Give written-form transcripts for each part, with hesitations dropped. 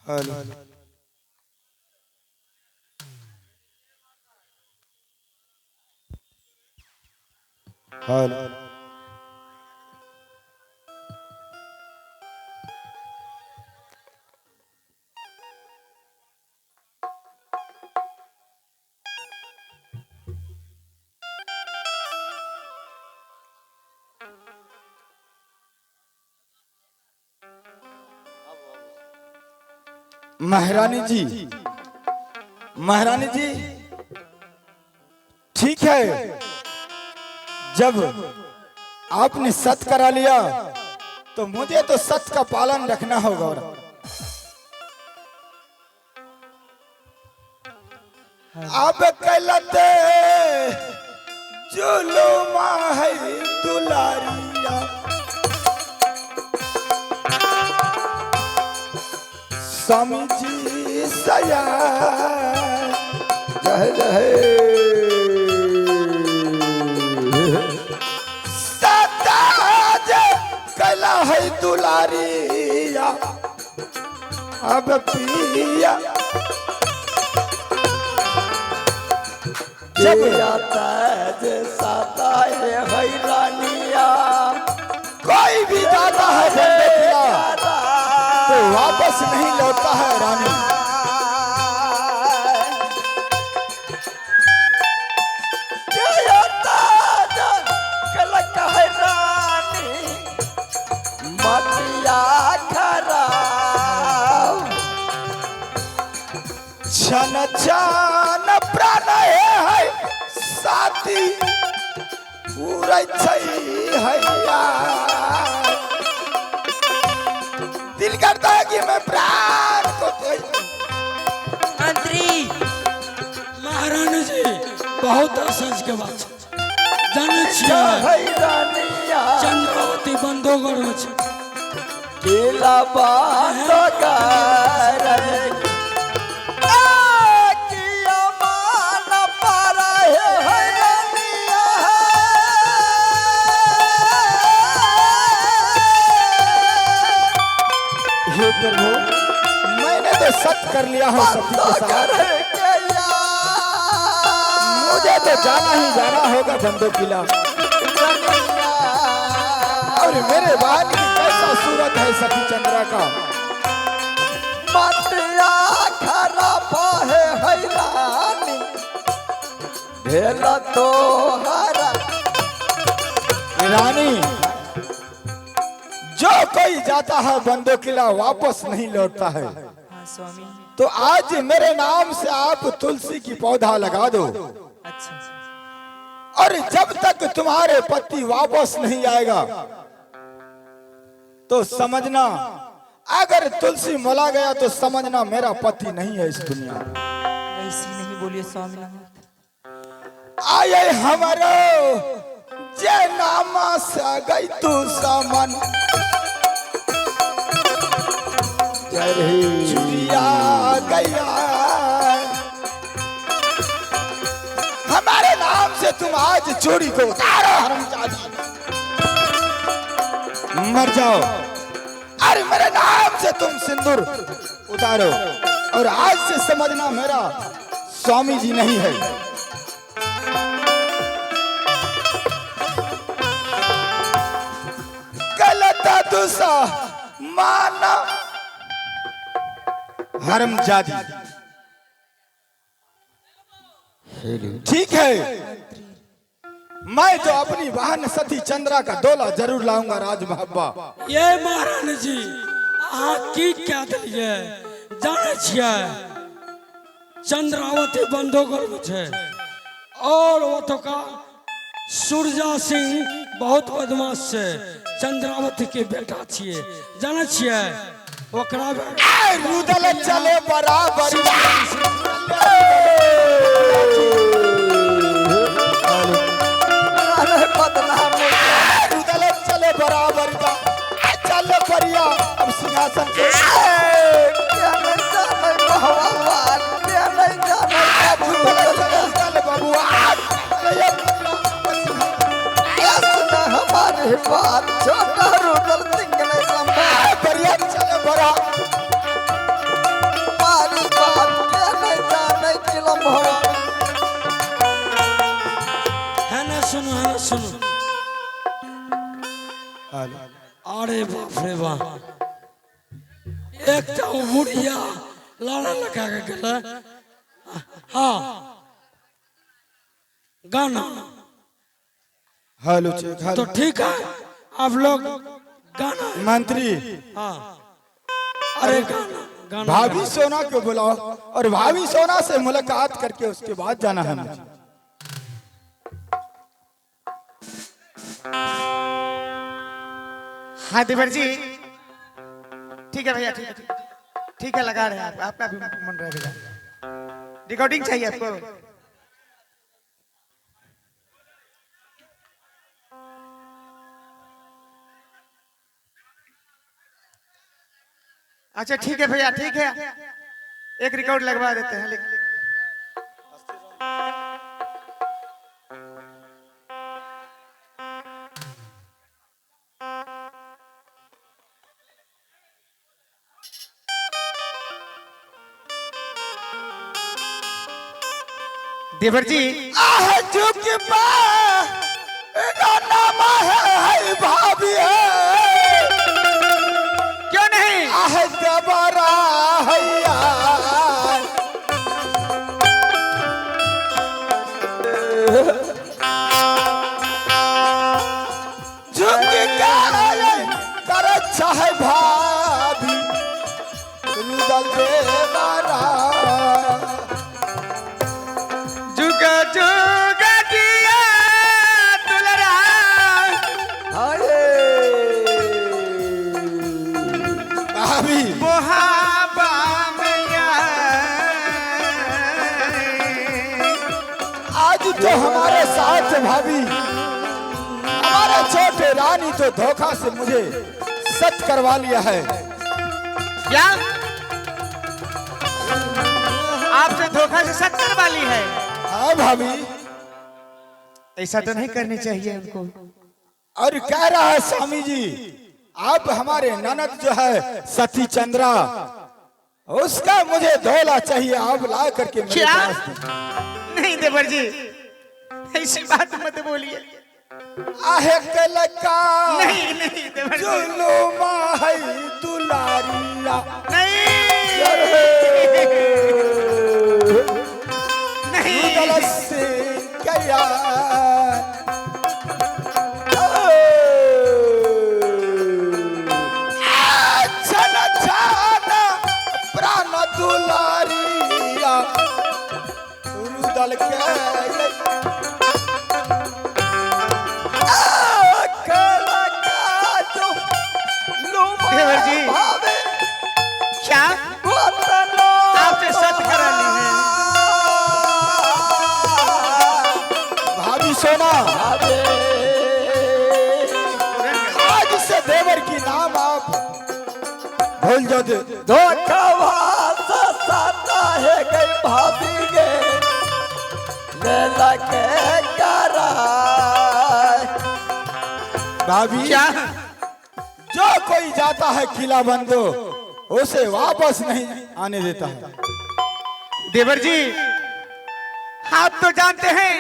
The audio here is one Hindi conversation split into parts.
Hello hello. महारानी जी, महारानी जी, ठीक है, जब आपने सत्य करा लिया तो मुझे तो सत्य का पालन रखना होगा। अब कहलते जुलुमा है दुलारिया, स्वामी जी सया जय जय सताज कला है दुलारिया। अब पिया जब ताज साता है हैरानिया, कोई भी जाता है बंदे तो वापस नहीं लौटता है रानी। छन छन प्राण है साथी पूरा है यार। दिल करता है कि मैं प्राण को मंत्री महारानी जी बहुत असज के बात जाने छियै, चंद्रावती बंदोगढ़ में छै केला बात कर किया मान पारा है रानिया। हे प्रभु, मैंने तो सत्य कर लिया है सती के साथ, मुझे तो जाना ही जाना होगा बंदो किला। और मेरे बाल की कैसा सूरत है सती चंद्रा का। मतिया खराब है हैरानी भेला तो हरा रानी। जो कोई जाता है बंदो किला वापस नहीं लौटता है। हाँ स्वामी। तो आज मेरे नाम से आप तुलसी की पौधा लगा दो। अच्छा। और जब तक तुम्हारे पति वापस नहीं आएगा तो समझना, अगर तुलसी मला गया तो समझना मेरा पति नहीं है इस दुनिया में। ऐसी नहीं बोलिए स्वामी। आये हमारो जे नामा से गई तू सामन चुरिया गया। हमारे नाम से तुम आज चोरी को उतारो हरामजादी, मर जाओ। अरे मेरे नाम से तुम सिंदूर उतारो और आज से समझना मेरा स्वामी जी नहीं है। गलत दूसा माना हरामजादी। ठीक है, मैं तो अपनी बहन सती चंद्रा का डोला जरूर लाऊंगा राज महब्बा। ये महारानी जी अहाँ की कह दिलियै जाने छियै, चंद्रावती बंदोगढ़ में छै और ओतुका सूरजा सिंह बहुत बदमाश छै, चंद्रावती के बेटा छियै जाने छियै। ओकरा रुदल चले बराबर रुदल चले बराबर चल परिया। अब सिंहासन पे हमारे बात छोटा रुदल सिंह ने परिया चले बरा अरे बाप रे बाप, एक तो बुढ़िया लाड़ा लगा के गला। हाँ गाना हेलो चेक तो हेलो ठीक है, आप लोग गाना। मंत्री हाँ अरे गाना गाना भाभी सोना को बुलाओ और भाभी सोना से मुलाकात करके उसके बाद जाना है मुझे। हाँ देवर जी, ठीक है भैया, ठीक है ठीक है, लगा रहे हैं आप, आपका भी मन रहेगा। रिकॉर्डिंग चाहिए आपको? अच्छा ठीक है भैया, ठीक है, एक रिकॉर्ड लगवा देते हैं। देवर जी आह झुक पा नाम है भाभी है, क्यों नहीं? आह जबरा हैया झुक के कर चाहे भाभी रुदल देवरा जुगा जुगा दिया दुलरा, भाभी मोहाबा मैया। आज तो हमारे साथ भाभी, हमारे छोटे रानी तो धोखा से मुझे सच करवा लिया है। क्या आपसे धोखा से सच करवा ली है? हाँ भाभी, ऐसा तो नहीं करनी चाहिए उनको। और कह रहा है स्वामी जी, आप हमारे ननद जो है सती चंद्रा, उसका मुझे धोला चाहिए, आप ला करके मेरे क्या? पास दो। नहीं देवर जी, ऐसी बात मत बोलिए। आहे कलका नहीं नहीं देवर जी, जुलुमा है दुलारिया नहीं रुदल से गया छन छन प्राण दुलारिया रुदल के देवर जी, क्या आपसे सच करा ली है? भाभी सोना, आज से देवर की नाम आप भूल जाओ। धोखा साता है गई भाभी गे लगे करा भाभी। क्या? जो कोई जाता है किला बंदो उसे वापस नहीं आने देता है। देवर जी, आप तो जानते हैं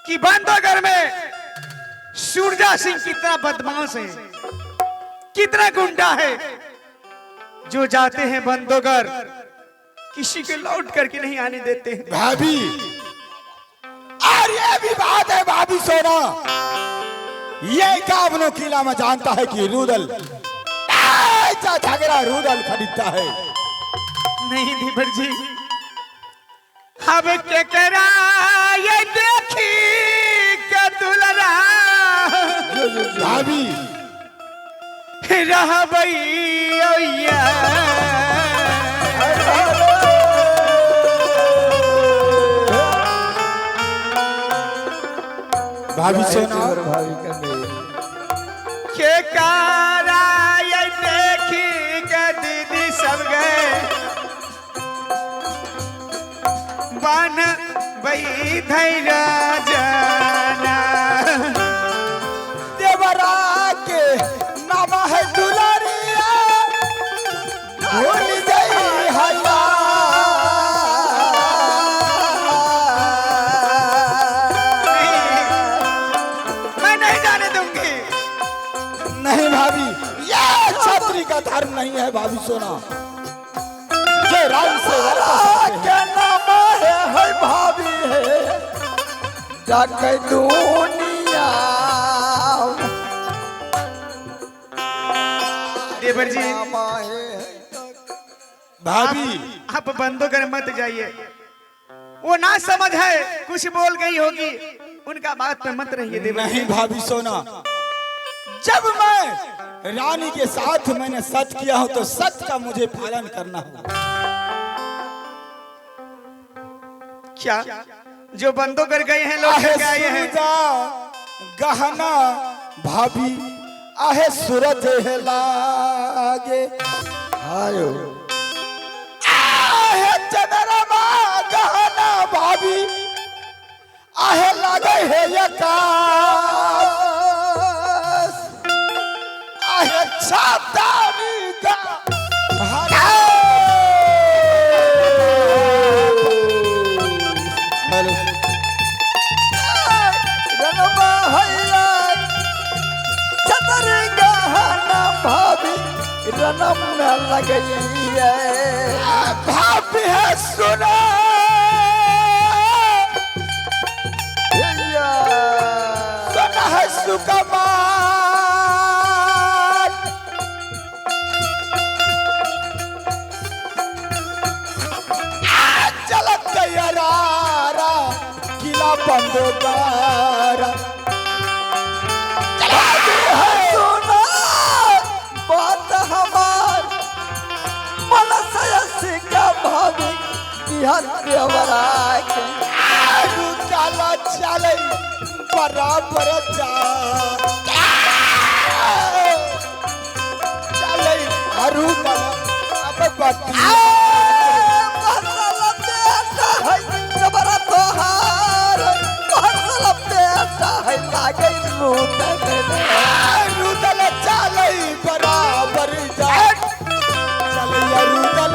कि बंदोगर में सूरजा सिंह कितना बदमाश है, कितना गुंडा है। जो जाते हैं बंदोगर किसी के लौट करके नहीं आने देते हैं। भाभी, और ये भी बात है भाभी सोना, ये कावनो किला में जानता है कि रुदल ऐसा झगड़ा रुदल खरीदता है। नहीं देवर जी, अब क्या करा ये देखी क्या दुलरा भाभी रहा भैया। भाभी सोना, के कारा ये देखी के दीदी सब गए बन बई धैर्य जाना। देवरा के नाम है दुलारिया भूल गई हया। मैं नहीं जाने दूंगी। नहीं भाभी, ये छतरी का धर्म नहीं है भाभी सोना। जो राम से क्या नाम है भाभी है जाके दुनिया। देवर जी भाभी आप बंदों घर मत जाइए, वो ना समझ है कुछ बोल गई होगी, उनका बात पे मत रहिए देवर जी। नहीं भाभी सोना, जब मैं रानी के साथ मैंने सच किया हो तो सच का मुझे पालन करना होगा। क्या जो बंदों कर गए हैं लोग आहे करके आए हैं। सूरजा गहना भाभी आहे सूरज है लागे आयो आहे चंद्रमा गहना भाभी आहे लागे है यकास आहे छातानी गा रणमा हैया छतर गहना भाभी रनम में लगई है। भाभी है सुना हैया सुना है सुकमा बंदोगारा सुना बात हमार मन से का भाभी बिहार देवरा के आगू काला चले बराबर जा चले हरू अब बत्ती मसाला देता है जबरा तोहार मसाला देता है लागे रुदल चले बराबर जा चले रुदल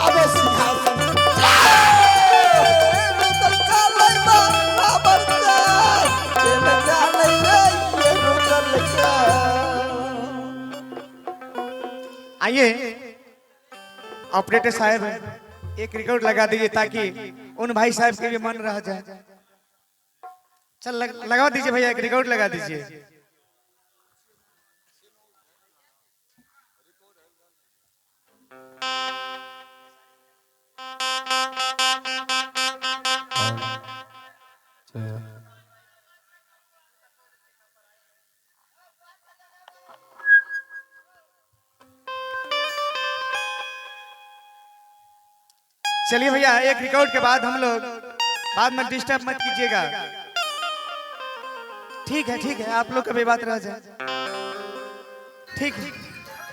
अब सिंहासन रुदल चले बराबर जा चल जाने ये रुदल का। आइए ऑपरेटर साहब एक रिकॉर्ड लगा दीजिए ताकि उन भाई साहब के भी मन रह जाए। चल लगा दीजिए भैया, एक रिकॉर्ड लगा दीजिए। चलिए भैया, एक रिकॉर्ड के बाद हम लोग बाद में डिस्टर्ब मत कीजिएगा। ठीक है, आप लोग का भी बात रह जाए। ठीक है।